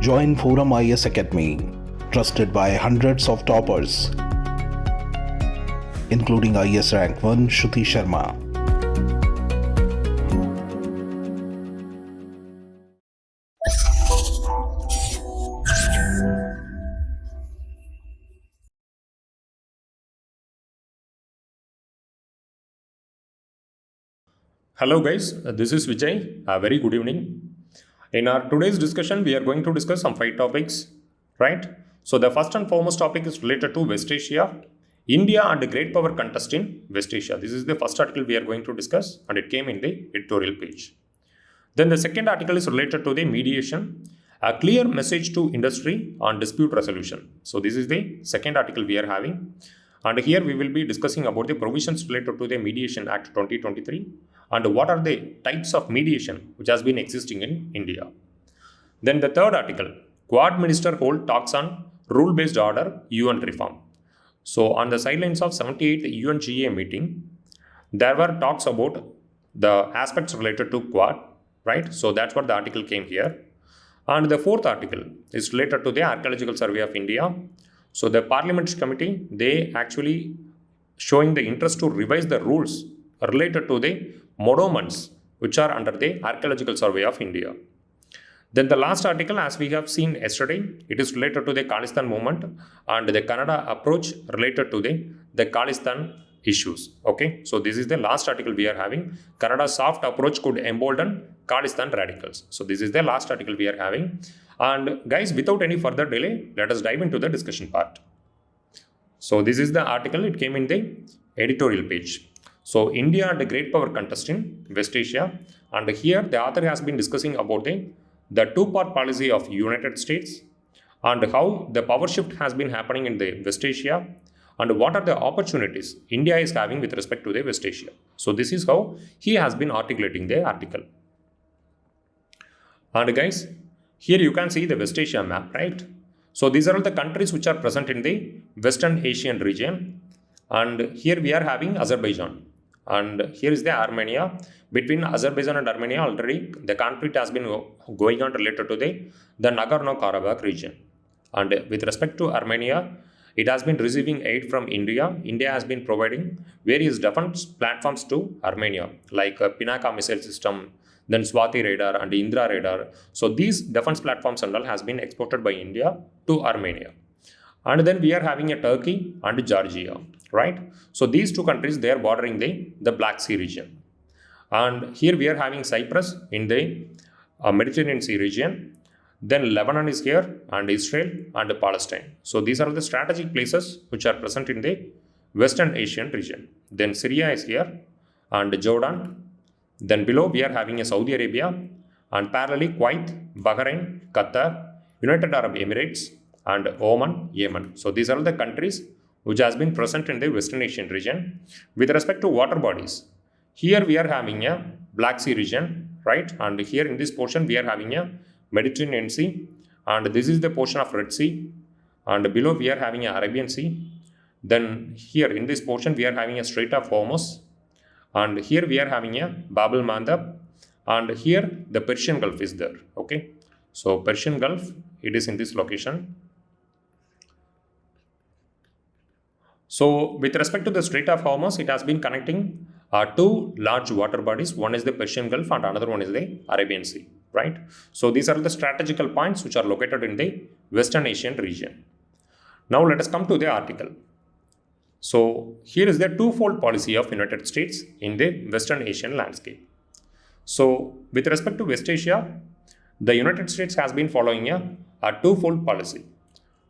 Join ForumIAS Academy, trusted by hundreds of toppers, including IAS Rank 1 𝐂𝐡𝐚𝐬𝐫𝐢 Sharma. Hello guys, this is Vijay. A very good evening. In our today's discussion, we are going to discuss some 5 topics, right? So the first and foremost topic is related to West Asia, India and the great power contest in West Asia. This is the first article we are going to discuss and it came in the editorial page. Then the second article is related to the mediation, a clear message to industry on dispute resolution. So this is the second article we are having. And here we will be discussing about the provisions related to the Mediation Act 2023 and what are the types of mediation which has been existing in India. Then the third article, Quad Minister hold talks on rule-based order UN reform. So on the sidelines of 78th UNGA meeting, there were talks about the aspects related to Quad, right? So that's what the article came here. And the fourth article is related to the Archaeological Survey of India. So the Parliamentary Committee, they actually showing the interest to revise the rules related to the monuments which are under the Archaeological Survey of India. Then the last article, as we have seen yesterday, it is related to the Khalistan movement and the Canada approach related to the Khalistan issues. Okay, so this is the last article we are having. Canada's soft approach could embolden Khalistan radicals. So this is the last article we are having. And guys, without any further delay, let us dive into the discussion part. So this is the article, it came in the editorial page. So India and the great power contest in West Asia. And here the author has been discussing about the two-part policy of United States and how the power shift has been happening in the West Asia and what are the opportunities India is having with respect to the West Asia. So this is how he has been articulating the article. And guys, here you can see the West Asia map, right? So these are all the countries which are present in the Western Asian region. And here we are having Azerbaijan. And here is the Armenia. Between Azerbaijan and Armenia, already the conflict has been going on related to the Nagorno-Karabakh region. And with respect to Armenia, it has been receiving aid from India. India has been providing various defense platforms to Armenia, like Pinaka missile system, then Swati radar and Indra radar. So these defense platforms and all has been exported by India to Armenia. And then we are having a Turkey and Georgia, right? So these two countries, they are bordering the Black Sea region. And here we are having Cyprus in the Mediterranean Sea region. Then Lebanon is here and Israel and Palestine. So these are the strategic places which are present in the Western Asian region. Then Syria is here and Jordan. Then below we are having a Saudi Arabia and parallelly Kuwait, Bahrain, Qatar, United Arab Emirates and Oman, Yemen. So these are the countries which has been present in the Western Asian region. With respect to water bodies, here we are having a Black Sea region, right? And here in this portion we are having a Mediterranean Sea and this is the portion of Red Sea and below we are having a Arabian Sea. Then here in this portion we are having a Strait of Hormuz and here we are having a Bab el-Mandab and here the Persian Gulf is there. Okay, so Persian Gulf, it is in this location. So with respect to the Strait of Hormuz, it has been connecting two large water bodies. One is the Persian Gulf and another one is the Arabian Sea, right? So these are the strategical points which are located in the Western Asian region. Now let us come to the article. So here is the twofold policy of United States in the Western Asian landscape. So with respect to West Asia, the United States has been following a twofold policy.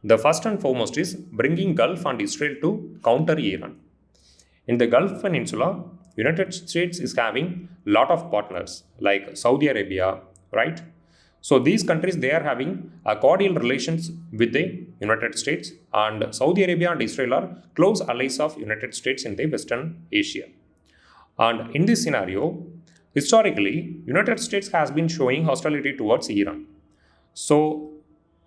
The first and foremost is bringing Gulf and Israel to counter Iran. In the Gulf Peninsula, United States is having lot of partners like Saudi Arabia, right? So these countries, they are having a cordial relations with the United States and Saudi Arabia and Israel are close allies of United States in the Western Asia. And in this scenario, historically, United States has been showing hostility towards Iran. So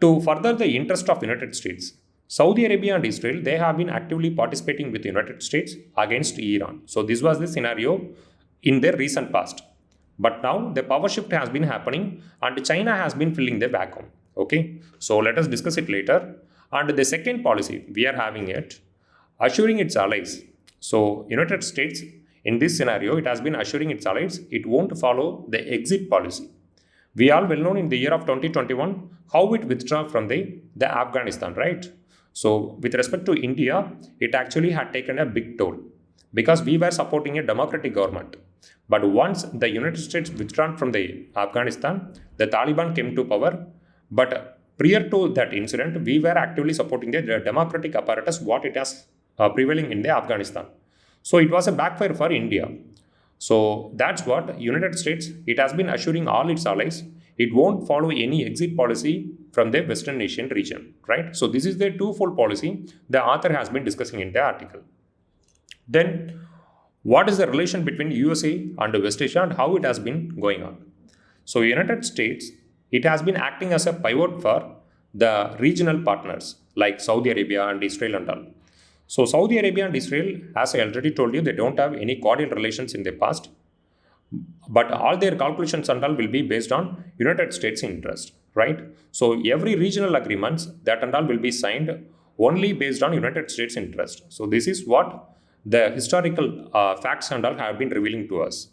to further the interest of United States, Saudi Arabia and Israel, they have been actively participating with the United States against Iran. So this was the scenario in their recent past. But now the power shift has been happening and China has been filling the vacuum. Okay, so let us discuss it later. And the second policy we are having it, assuring its allies. So United States in this scenario, it has been assuring its allies it won't follow the exit policy. We all well known in the year of 2021 how it withdrew from the Afghanistan, right? So with respect to India, it actually had taken a big toll because we were supporting a democratic government. But once the United States withdrew from the Afghanistan, the Taliban came to power. But prior to that incident, we were actively supporting the democratic apparatus, what it has prevailing in the Afghanistan. So it was a backfire for India. So that's what United States, it has been assuring all its allies, it won't follow any exit policy from the Western Asian region, right? So this is the twofold policy the author has been discussing in the article. Then, what is the relation between USA and West Asia and how it has been going on? So United States, it has been acting as a pivot for the regional partners like Saudi Arabia and Israel and all. So Saudi Arabia and Israel, as I already told you, they don't have any cordial relations in the past, but all their calculations and all will be based on United States interest, right? So every regional agreements that and all will be signed only based on United States interest. So this is what the historical facts and all have been revealing to us.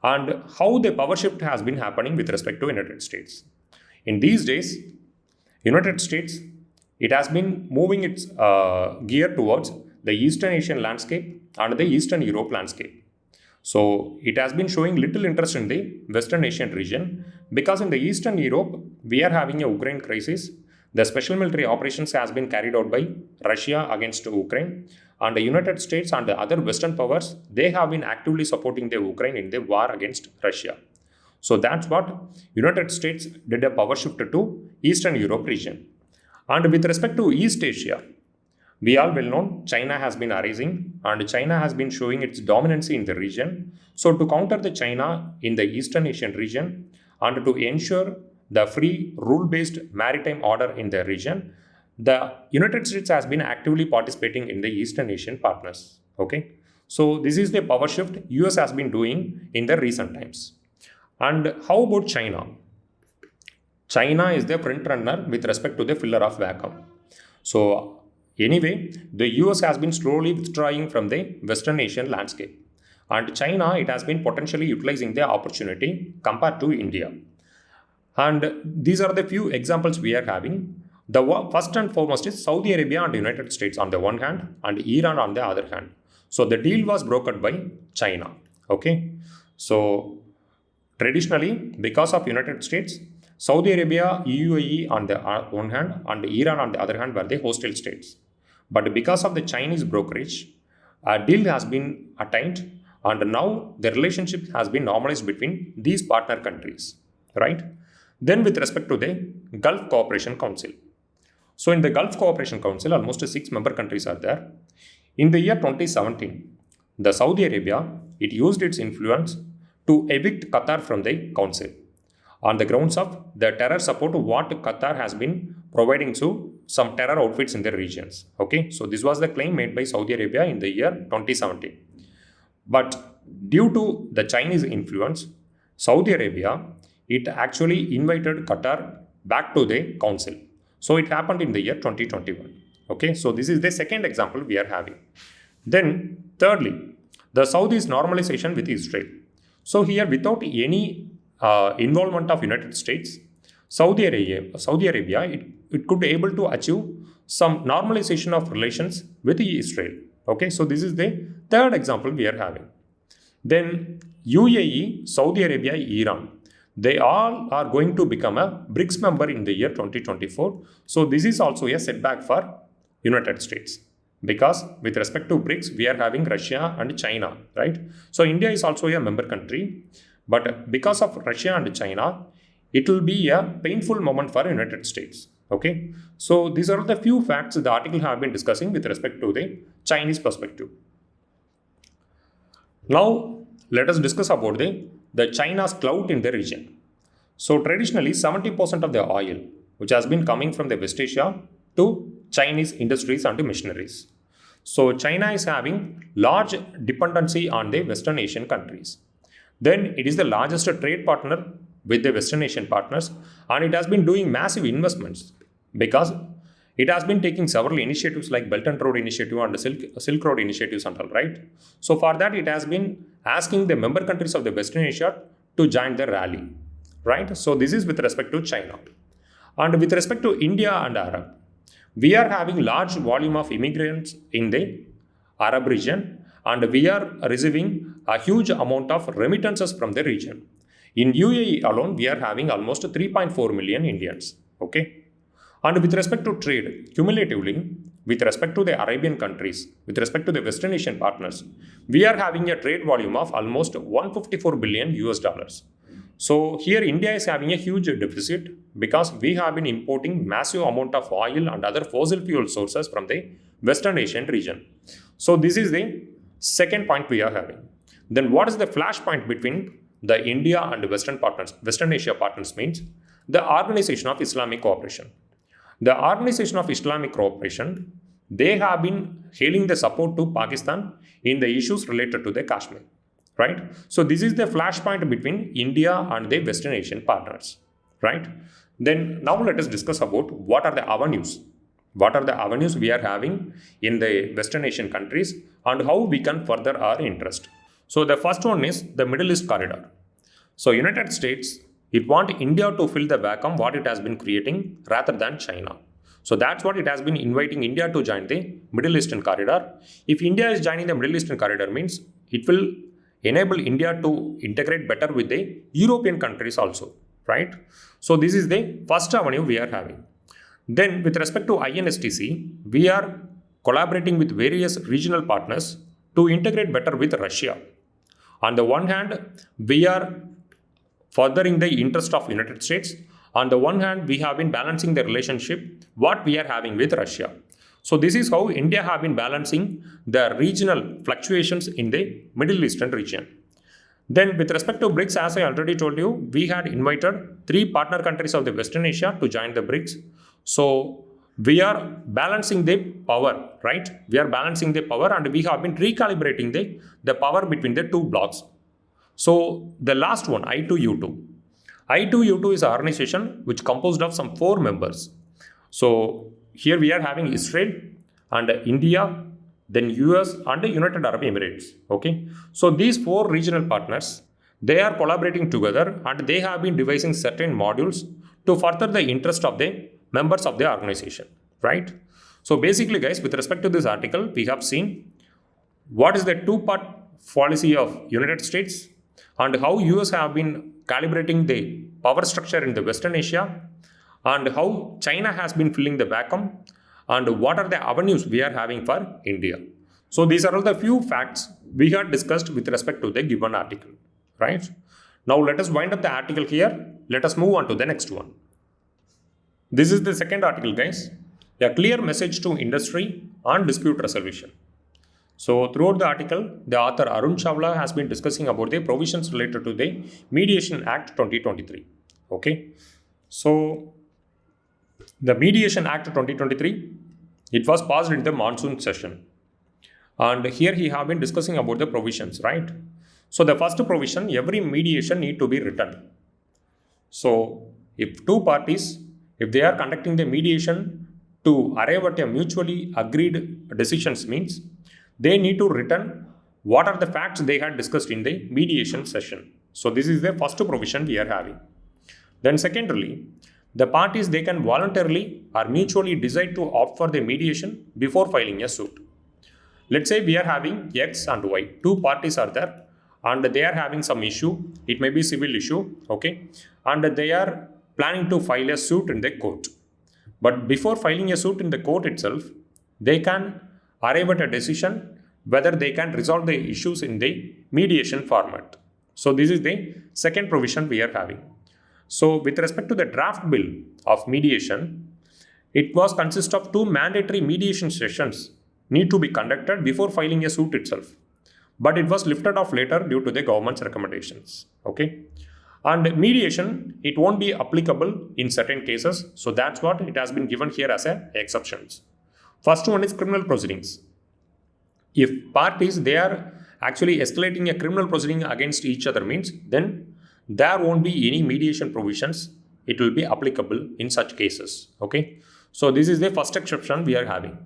And how the power shift has been happening with respect to United States. In these days, United States, it has been moving its gear towards the Eastern Asian landscape and the Eastern Europe landscape. So it has been showing little interest in the Western Asian region because in the Eastern Europe, we are having a Ukraine crisis. The special military operations has been carried out by Russia against Ukraine, and the United States and the other Western powers, they have been actively supporting the Ukraine in the war against Russia. So that's what United States did a power shift to Eastern Europe region. And with respect to East Asia, we all well known China has been arising and China has been showing its dominancy in the region. So to counter the China in the Eastern Asian region and to ensure the free rule-based maritime order in the region, the United States has been actively participating in the Eastern Asian partners. Okay, so this is the power shift US has been doing in the recent times. And how about China? China is the front runner with respect to the filler of vacuum. So anyway, the US has been slowly withdrawing from the Western Asian landscape. And China, it has been potentially utilizing the opportunity compared to India. And these are the few examples we are having. The first and foremost is Saudi Arabia and United States on the one hand and Iran on the other hand. So the deal was brokered by China. Okay. So traditionally, because of United States, Saudi Arabia, UAE on the one hand and Iran on the other hand were the hostile states. But because of the Chinese brokerage, a deal has been attained and now the relationship has been normalized between these partner countries, right? Then with respect to the Gulf Cooperation Council. So in the Gulf Cooperation Council, almost 6 member countries are there. In the year 2017, the Saudi Arabia, it used its influence to evict Qatar from the council on the grounds of the terror support what Qatar has been providing to some terror outfits in the regions. Okay, so this was the claim made by Saudi Arabia in the year 2017. But due to the Chinese influence, Saudi Arabia, it actually invited Qatar back to the council. So it happened in the year 2021. Okay, so this is the second example we are having. Then thirdly, the Saudi's normalization with Israel. So here without any involvement of United States, Saudi Arabia, it could be able to achieve some normalization of relations with Israel. Okay, so this is the third example we are having. Then UAE, Saudi Arabia, Iran, they all are going to become a BRICS member in the year 2024. So this is also a setback for United States because with respect to BRICS, we are having Russia and China, right? So India is also a member country, but because of Russia and China, it will be a painful moment for United States. Okay, so these are the few facts the article have been discussing with respect to the Chinese perspective. Now, let us discuss about the China's clout in the region. So traditionally, 70% of the oil, which has been coming from the West Asia to Chinese industries and machineries. So China is having large dependency on the Western Asian countries. Then it is the largest trade partner with the Western Asian partners, and it has been doing massive investments because it has been taking several initiatives like Belt and Road Initiative and Silk Road Initiatives and all, right? So for that, it has been asking the member countries of the Western Asia to join the rally, right? So this is with respect to China. And with respect to India and Arab, we are having large volume of immigrants in the Arab region, and we are receiving a huge amount of remittances from the region. In UAE alone, we are having almost 3.4 million Indians, okay? And with respect to trade, cumulatively, with respect to the Arabian countries, with respect to the Western Asian partners, we are having a trade volume of almost 154 billion US dollars. So here India is having a huge deficit because we have been importing massive amount of oil and other fossil fuel sources from the Western Asian region. So this is the second point we are having. Then what is the flashpoint between the India and Western partners? Western Asia partners means the Organization of Islamic Cooperation. The Organization of Islamic Cooperation, they have been hailing the support to Pakistan in the issues related to the Kashmir, right? So this is the flashpoint between India and the Western Asian partners, right? Then now let us discuss about what are the avenues. What are the avenues we are having in the Western Asian countries and how we can further our interest. So the first one is the Middle East corridor. So United States, it wants India to fill the vacuum what it has been creating rather than China. So that's what it has been inviting India to join the Middle Eastern corridor. If India is joining the Middle Eastern corridor means it will enable India to integrate better with the European countries also, right? So this is the first avenue we are having. Then with respect to INSTC, we are collaborating with various regional partners to integrate better with Russia. On the one hand, we are furthering the interest of United States. On the one hand, we have been balancing the relationship what we are having with Russia. So this is how India have been balancing the regional fluctuations in the Middle Eastern region. Then with respect to BRICS, as I already told you, we had invited 3 partner countries of the Western Asia to join the BRICS. So we are balancing the power, right? We are balancing the power and we have been recalibrating the power between the two blocks. So the last one, I2U2. I2U2 is an organization which composed of some 4 members. So here we are having Israel and India, then US and the United Arab Emirates. Okay. So these 4 regional partners, they are collaborating together and they have been devising certain modules to further the interest of the members of the organization, right? So basically guys, with respect to this article, we have seen what is the 2-part policy of United States and how US have been calibrating the power structure in the Western Asia and how China has been filling the vacuum and what are the avenues we are having for India. So these are all the few facts we had discussed with respect to the given article, right? Now let us wind up the article here. Let us move on to the next one. This is the second article, guys. A clear message to industry on dispute resolution. So throughout the article, the author Arun Chawla has been discussing about the provisions related to the Mediation Act 2023. Okay. So the Mediation Act 2023, it was passed in the monsoon session. And here he have been discussing about the provisions, right? So the first provision, every mediation need to be written. So if 2 parties, if they are conducting the mediation to arrive at a mutually agreed decisions means, they need to return what are the facts they had discussed in the mediation session. So this is the first provision we are having. Then secondly, the parties, they can voluntarily or mutually decide to opt for the mediation before filing a suit. Let's say we are having X and Y. 2 parties are there and they are having some issue. It may be civil issue, okay? And they are planning to file a suit in the court. But before filing a suit in the court itself, they can arrive at a decision whether they can resolve the issues in the mediation format. So this is the second provision we are having. So with respect to the draft bill of mediation, it was consist of 2 mandatory mediation sessions need to be conducted before filing a suit itself. But it was lifted off later due to the government's recommendations. Okay. And mediation, it won't be applicable in certain cases. So that's what it has been given here as exceptions. First one is criminal proceedings. If parties, they are actually escalating a criminal proceeding against each other means, then there won't be any mediation provisions. It will be applicable in such cases. Okay. So this is the first exception we are having.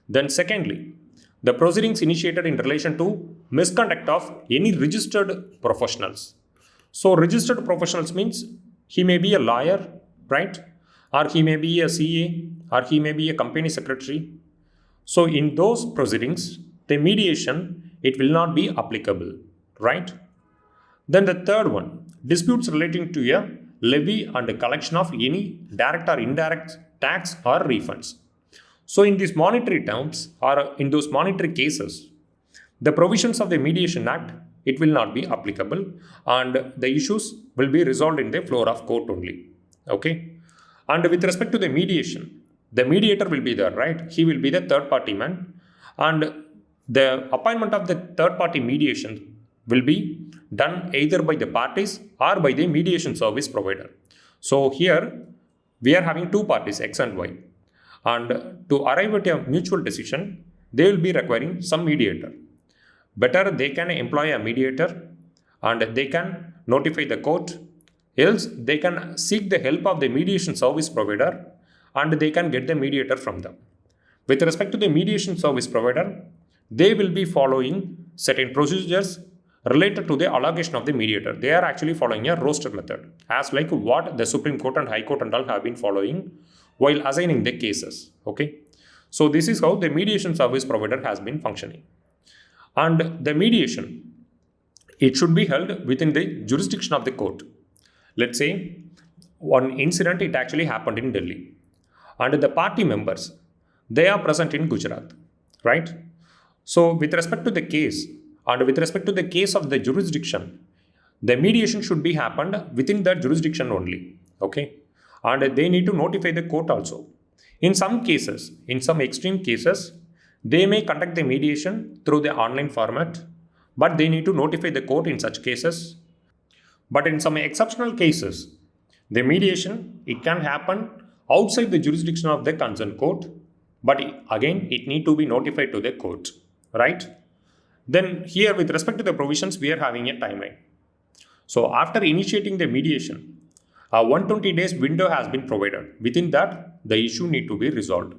Then secondly, the proceedings initiated in relation to misconduct of any registered professionals. So registered professionals means he may be a lawyer, right? Or he may be a CA, or he may be a company secretary. So in those proceedings, the mediation, it will not be applicable, right? Then the third one, disputes relating to a levy and a collection of any direct or indirect tax or refunds. So in these monetary terms or in those monetary cases, the provisions of the Mediation Act, it will not be applicable and the issues will be resolved in the floor of court only. Okay. And with respect to the mediation, the mediator will be there, right? He will be the third party man, and the appointment of the third party mediation will be done either by the parties or by the mediation service provider. So here we are having two parties, X and Y, and to arrive at a mutual decision, they will be requiring some mediator. Better they can employ a mediator and they can notify the court, else they can seek the help of the mediation service provider and they can get the mediator from them. With respect to the mediation service provider, they will be following certain procedures related to the allocation of the mediator. They are actually following a roster method, as like what the Supreme Court and High Court and all have been following while assigning the cases. Okay, so this is how the mediation service provider has been functioning. And the mediation, it should be held within the jurisdiction of the court. Let's say one incident, it actually happened in Delhi, and the party members, they are present in Gujarat, right? So with respect to the case and with respect to the case of the jurisdiction, the mediation should be happened within that jurisdiction only. Okay, and they need to notify the court also. In some cases, in some extreme cases, they may conduct the mediation through the online format, but they need to notify the court in such cases. But in some exceptional cases, the mediation, it can happen outside the jurisdiction of the concerned court, but again, it need to be notified to the court, right? Then here, with respect to the provisions, we are having a timeline. So after initiating the mediation, a 120 days window has been provided. Within that, the issue need to be resolved.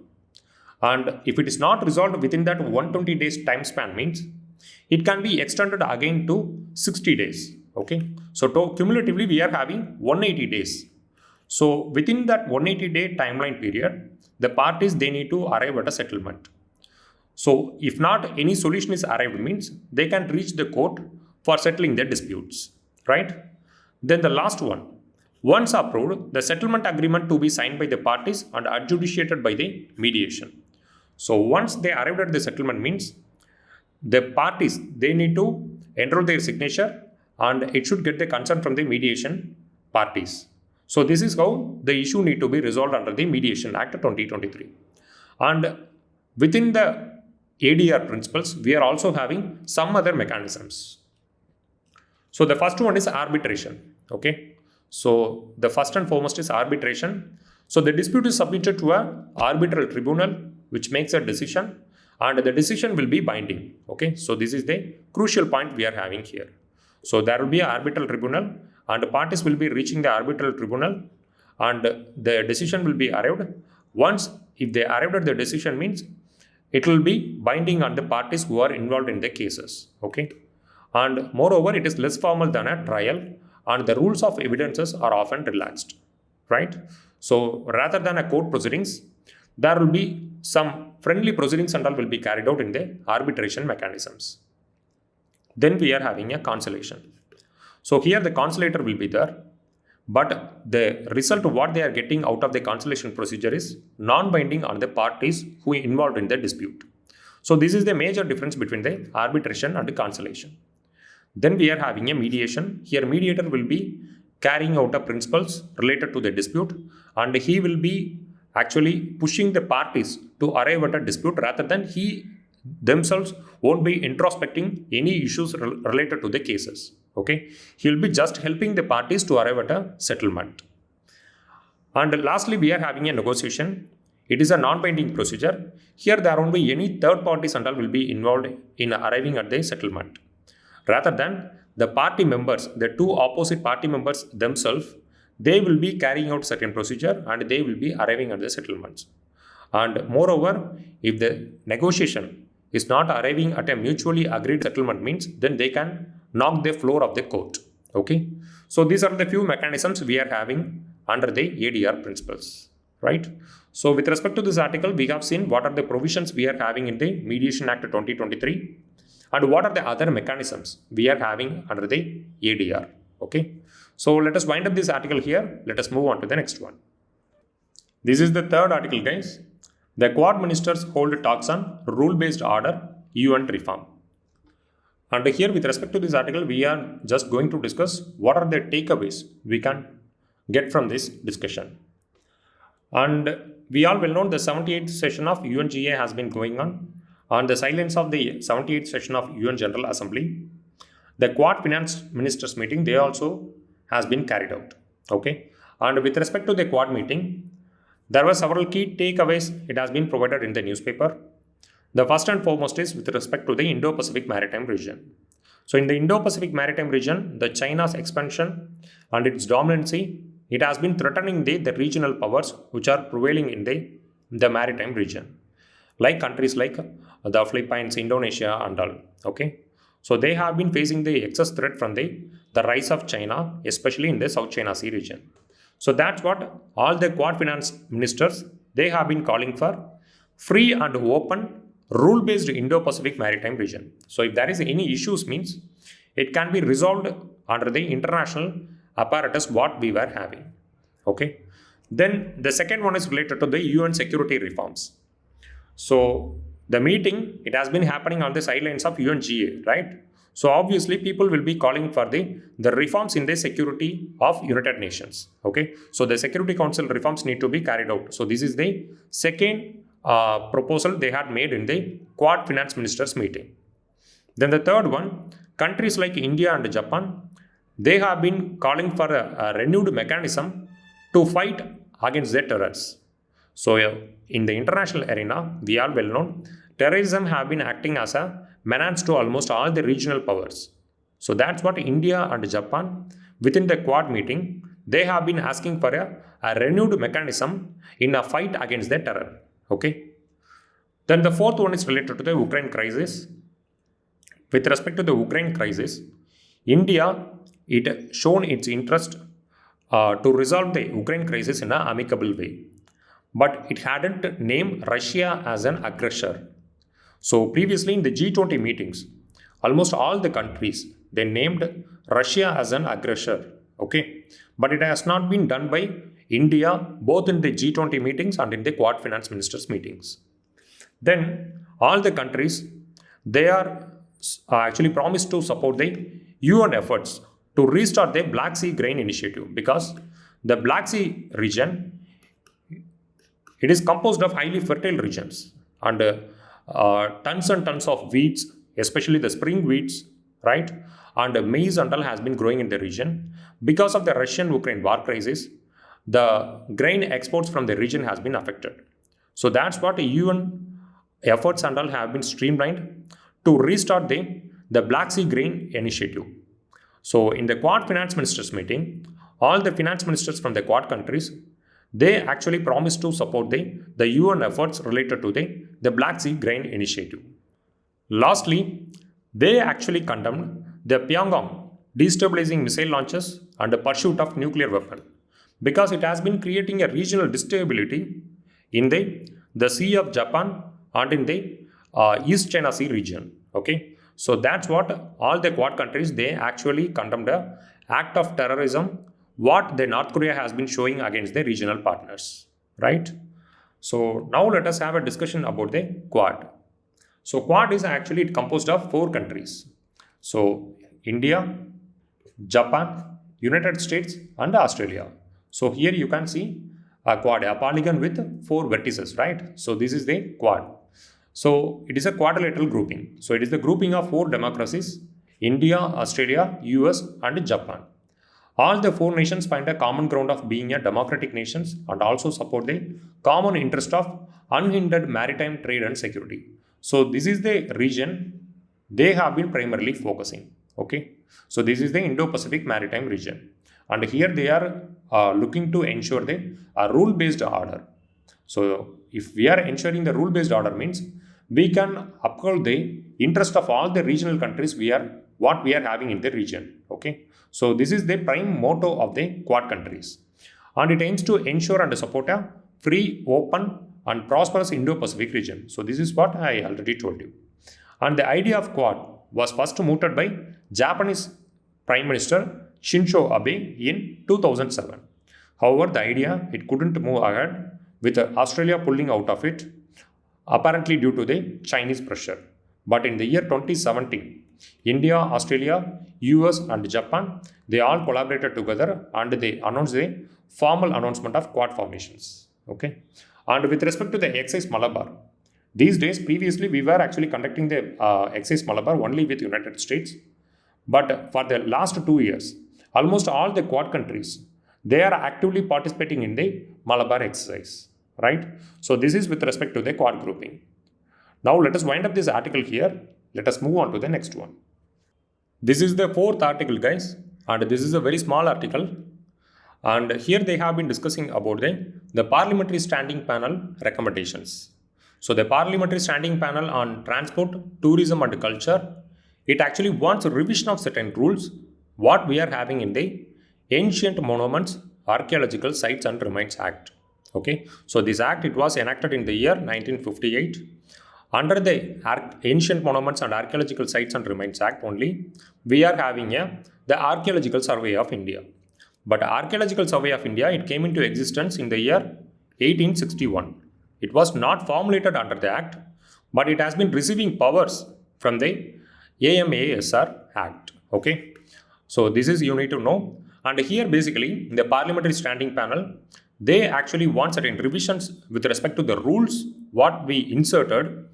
And if it is not resolved within that 120 days time span means, it can be extended again to 60 days. Okay, so cumulatively we are having 180 days. So within that 180 day timeline period, the parties, they need to arrive at a settlement. So if not any solution is arrived means, they can reach the court for settling their disputes, right? Then the last one, once approved, the settlement agreement to be signed by the parties and adjudicated by the mediation. So once they arrived at the settlement means, the parties, they need to enroll their signature and it should get the consent from the mediation parties. So this is how the issue need to be resolved under the Mediation Act 2023. And within the ADR principles, we are also having some other mechanisms. So the first one is arbitration. Okay. So the first and foremost is arbitration. So the dispute is submitted to an arbitral tribunal which makes a decision and the decision will be binding. Okay. So this is the crucial point we are having here. So there will be an arbitral tribunal and the parties will be reaching the arbitral tribunal and the decision will be arrived. Once if they arrived at the decision means, it will be binding on the parties who are involved in the cases. Okay. And moreover, it is less formal than a trial and the rules of evidences are often relaxed, right? So rather than a court proceedings, there will be some friendly proceedings and all will be carried out in the arbitration mechanisms. Then we are having a conciliation. So here the conciliator will be there, but the result what they are getting out of the conciliation procedure is non-binding on the parties who are involved in the dispute. So this is the major difference between the arbitration and the conciliation. Then we are having a mediation. Here mediator will be carrying out the principles related to the dispute and he will be actually pushing the parties to arrive at a dispute rather than he themselves won't be introspecting any issues related to the cases. Okay, he will be just helping the parties to arrive at a settlement. And lastly, we are having a negotiation. It is a non-binding procedure. Here there won't be any third parties and all will be involved in arriving at the settlement. Rather than the party members, the two opposite party members themselves, they will be carrying out certain procedure and they will be arriving at the settlements. And moreover, if the negotiation is not arriving at a mutually agreed settlement means, then they can knock the floor of the court. Okay. So these are the few mechanisms we are having under the ADR principles, right? So with respect to this article, we have seen what are the provisions we are having in the Mediation Act 2023 and what are the other mechanisms we are having under the ADR. Okay. So let us wind up this article here. Let us move on to the next one. This is the third article, guys. The Quad ministers hold talks on rule-based order, UN reform. And here with respect to this article, we are just going to discuss what are the takeaways we can get from this discussion. And we all will know the 78th session of UNGA has been going on the silence of the 78th session of UN General Assembly. The Quad Finance Ministers meeting, they also has been carried out. Okay. And with respect to the Quad meeting, there were several key takeaways. It has been provided in the newspaper. The first and foremost is with respect to the Indo-Pacific Maritime region. So in the Indo-Pacific Maritime region, the China's expansion and its dominancy, it has been threatening the regional powers which are prevailing in the maritime region, like countries like the Philippines, Indonesia and all. Okay. So they have been facing the excess threat from the rise of China, especially in the South China Sea region. So that's what all the Quad finance ministers, they have been calling for free and open rule-based Indo-Pacific Maritime region. So if there is any issues means, it can be resolved under the international apparatus what we were having. Okay. Then the second one is related to the UN security reforms. So the meeting, it has been happening on the sidelines of UNGA, right? So obviously people will be calling for the reforms in the security of United Nations. Okay. So the Security Council reforms need to be carried out. So this is the second proposal they had made in the Quad finance ministers meeting. Then the third one, countries like India and Japan, they have been calling for a renewed mechanism to fight against the terrorists. So in the international arena, we are well known, terrorism have been acting as a menace to almost all the regional powers. So that's what India and Japan, within the Quad meeting, they have been asking for a renewed mechanism in a fight against the terror. Okay. Then the fourth one is related to the Ukraine crisis. With respect to the Ukraine crisis, India, it shown its interest to resolve the Ukraine crisis in an amicable way. But it hadn't named Russia as an aggressor. So previously in the G20 meetings, almost all the countries, they named Russia as an aggressor. Okay. But it has not been done by India, both in the G20 meetings and in the Quad finance ministers meetings. Then all the countries, they are actually promised to support the UN efforts to restart the Black Sea Grain Initiative, because the Black Sea region, it is composed of highly fertile regions and tons and tons of wheats, especially the spring wheats, right? And maize and all has been growing in the region. Because of the Russian-Ukraine war crisis, the grain exports from the region has been affected. So that's what UN efforts and all have been streamlined to restart the Black Sea Grain Initiative. So in the Quad finance ministers meeting, all the finance ministers from the Quad countries, they actually promised to support the UN efforts related to the Black Sea Grain Initiative. Lastly, they actually condemned the Pyongyang destabilizing missile launches and the pursuit of nuclear weapon, because it has been creating a regional instability in the Sea of Japan and in the East China Sea region. Okay. So that's what all the Quad countries, they actually condemned the act of terrorism what the North Korea has been showing against the regional partners, right? So now let us have a discussion about the Quad. So Quad is actually composed of 4 countries. So India, Japan, United States and Australia. So here you can see a quad, a polygon with 4 vertices, right? So this is the Quad. So it is a quadrilateral grouping. So it is the grouping of 4 democracies, India, Australia, US and Japan. All the 4 nations find a common ground of being a democratic nations and also support the common interest of unhindered maritime trade and security. So this is the region they have been primarily focusing. Okay. So this is the Indo-Pacific Maritime Region. And here they are looking to ensure the rule-based order. So if we are ensuring the rule-based order means we can uphold the interest of all the regional countries what we are having in the region. Okay. So this is the prime motto of the Quad countries. And it aims to ensure and support a free, open and prosperous Indo-Pacific region. So this is what I already told you. And the idea of Quad was first mooted by Japanese Prime Minister Shinzo Abe in 2007. However, the idea, it couldn't move ahead with Australia pulling out of it, apparently due to the Chinese pressure. But in the year 2017, India, Australia, US and Japan, they all collaborated together and they announced the formal announcement of Quad formations. Okay. And with respect to the exercise Malabar, these days, previously we were actually conducting the exercise Malabar only with United States. But for the last 2 years, almost all the Quad countries, they are actively participating in the Malabar exercise, right? So this is with respect to the Quad grouping. Now let us wind up this article here. Let us move on to the next one. This is the fourth article, guys, and this is a very small article. And here they have been discussing about the Parliamentary Standing Panel recommendations. So the Parliamentary Standing Panel on Transport, Tourism and Culture, it actually wants a revision of certain rules what we are having in the Ancient Monuments, Archaeological Sites and Remains Act. Okay, so this act, it was enacted in the year 1958. Under the Ancient Monuments and Archaeological Sites and Remains Act only, we are having the Archaeological Survey of India. But Archaeological Survey of India, it came into existence in the year 1861. It was not formulated under the Act, but it has been receiving powers from the AMASR Act. Okay, so this is you need to know. And here basically the Parliamentary Standing Panel, they actually want certain revisions with respect to the rules what we inserted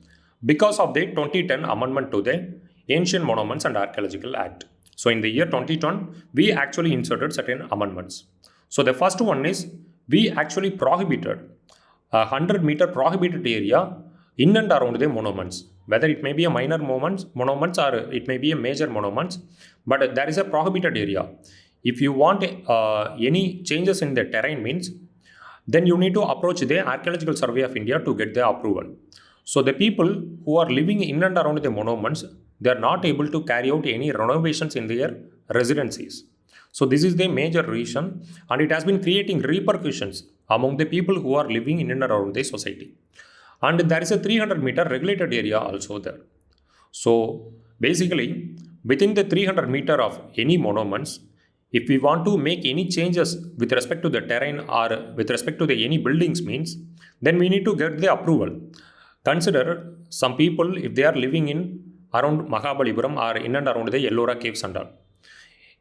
because of the 2010 amendment to the Ancient Monuments and Archaeological Act. So in the year 2010, we actually inserted certain amendments. So the first one is we actually prohibited 100-meter prohibited area in and around the monuments, whether it may be a minor monuments or it may be a major monuments, but there is a prohibited area. If you want any changes in the terrain means, then you need to approach the Archaeological Survey of India to get the approval. So the people who are living in and around the monuments, they are not able to carry out any renovations in their residencies. So this is the major reason, and it has been creating repercussions among the people who are living in and around the society. And there is a 300-meter regulated area also there. So basically, within the 300 meter of any monuments, if we want to make any changes with respect to the terrain or with respect to the any buildings means, then we need to get the approval. Consider some people, if they are living in around Mahabalipuram or in and around the Ellora caves and all.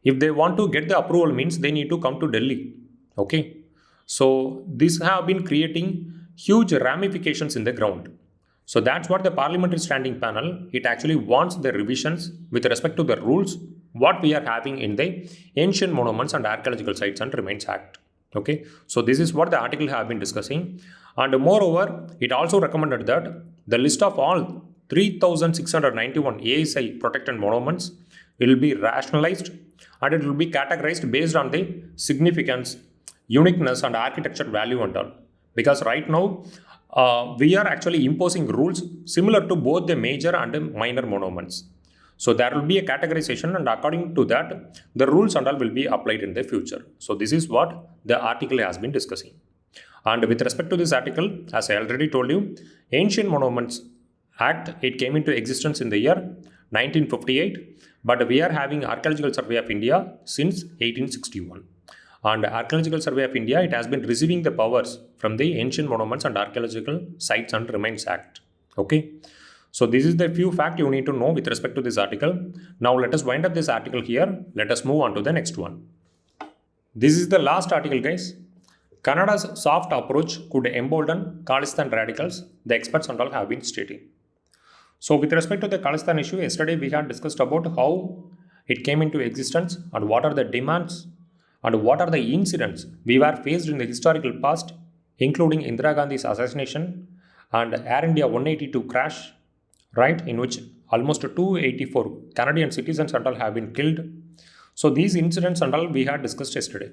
If they want to get the approval means they need to come to Delhi. Okay. So this have been creating huge ramifications in the ground. So that's what the Parliamentary Standing Panel, it actually wants the revisions with respect to the rules what we are having in the Ancient Monuments and Archaeological Sites and Remains Act. Okay. So this is what the article have been discussing. And moreover, it also recommended that the list of all 3,691 ASI protected monuments will be rationalized and it will be categorized based on the significance, uniqueness and architecture value and all. Because right now, we are actually imposing rules similar to both the major and minor monuments. So there will be a categorization and according to that, the rules and all will be applied in the future. So this is what the article has been discussing. And with respect to this article, as I already told you, Ancient Monuments Act, it came into existence in the year 1958, but we are having Archaeological Survey of India since 1861. And Archaeological Survey of India, it has been receiving the powers from the Ancient Monuments and Archaeological Sites and Remains Act. Okay. So this is the few facts you need to know with respect to this article. Now let us wind up this article here. Let us move on to the next one. This is the last article, guys. Canada's soft approach could embolden Khalistan radicals, the experts and all have been stating. So with respect to the Khalistan issue, yesterday we had discussed about how it came into existence and what are the demands and what are the incidents we were faced in the historical past, including Indira Gandhi's assassination and Air India 182 crash, right, in which almost 284 Canadian citizens and all have been killed. So these incidents and all we had discussed yesterday.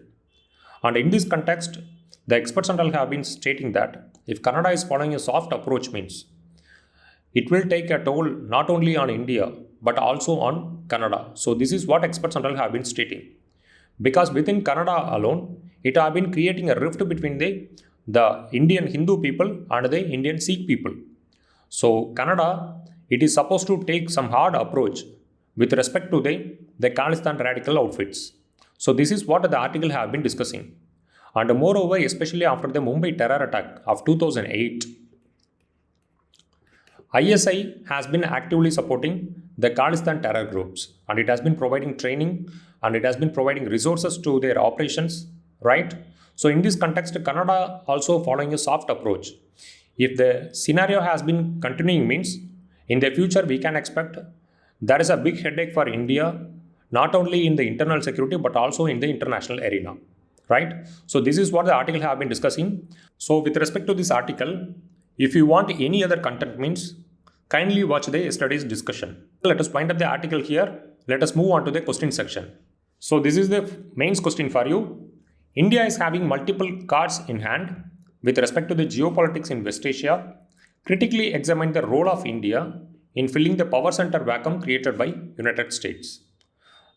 And in this context, the experts and all have been stating that if Canada is following a soft approach means it will take a toll not only on India but also on Canada. So this is what experts and all have been stating. Because within Canada alone, it have been creating a rift between the Indian Hindu people and the Indian Sikh people. So Canada, it is supposed to take some hard approach with respect to the Khalistan radical outfits. So this is what the article have been discussing. And moreover, especially after the Mumbai terror attack of 2008, ISI has been actively supporting the Khalistan terror groups, and it has been providing training and it has been providing resources to their operations, right? So in this context, Canada also following a soft approach. If the scenario has been continuing means, in the future we can expect there is a big headache for India, not only in the internal security but also in the international arena, right? So this is what the article have been discussing. So with respect to this article, if you want any other content means, kindly watch the yesterday's discussion. Let us wind up the article here. Let us move on to the question section. So this is the mains question for you. India is having multiple cards in hand with respect to the geopolitics in West Asia. Critically examine the role of India in filling the power center vacuum created by United States.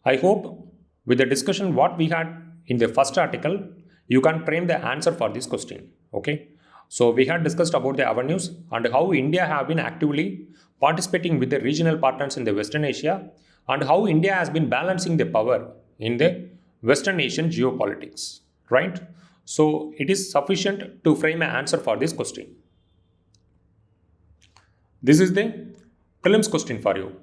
I hope with the discussion what we had in the first article, you can frame the answer for this question. Okay. So we had discussed about the avenues and how India have been actively participating with the regional partners in the Western Asia and how India has been balancing the power in the Western Asian geopolitics, right? So it is sufficient to frame an answer for this question. This is the prelims question for you.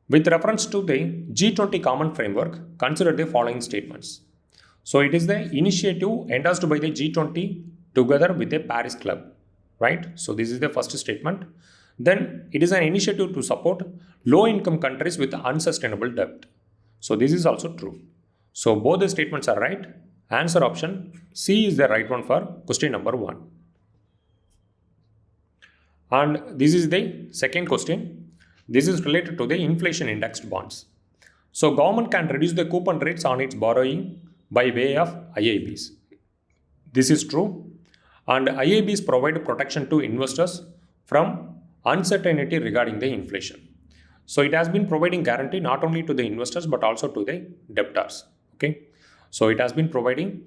With reference to the G20 Common Framework, consider the following statements. So it is the initiative endorsed by the G20 together with the Paris Club, right? So this is the first statement. Then it is an initiative to support low-income countries with unsustainable debt. So this is also true. So both the statements are right. Answer option C is the right one for question number 1. And this is the second question. This is related to the inflation indexed bonds. So government can reduce the coupon rates on its borrowing by way of IABs. This is true. And IABs provide protection to investors from uncertainty regarding the inflation. So it has been providing guarantee not only to the investors but also to the debtors. Okay. So it has been providing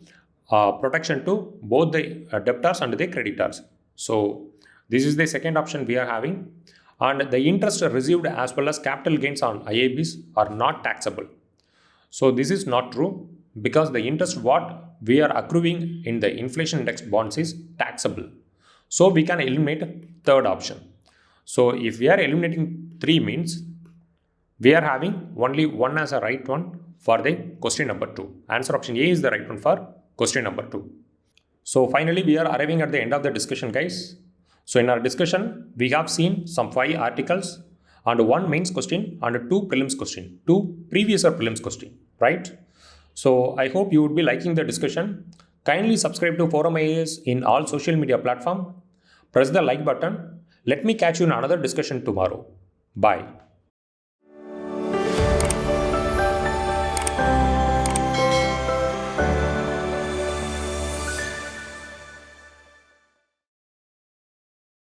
protection to both the debtors and the creditors. So this is the second option we are having. And the interest received as well as capital gains on IABs are not taxable. So this is not true because the interest what we are accruing in the inflation indexed bonds is taxable. So we can eliminate third option. So if we are eliminating 3 means we are having only one as a right one for the question number 2. Answer option A is the right one for question number 2. So finally we are arriving at the end of the discussion, guys. So in our discussion we have seen some 5 articles and 1 mains question and 2 prelims question, 2 previous prelims question, right? So I hope you would be liking the discussion. Kindly subscribe to ForumIAS in all social media platforms. Press the like button. Let me catch you in another discussion tomorrow. Bye.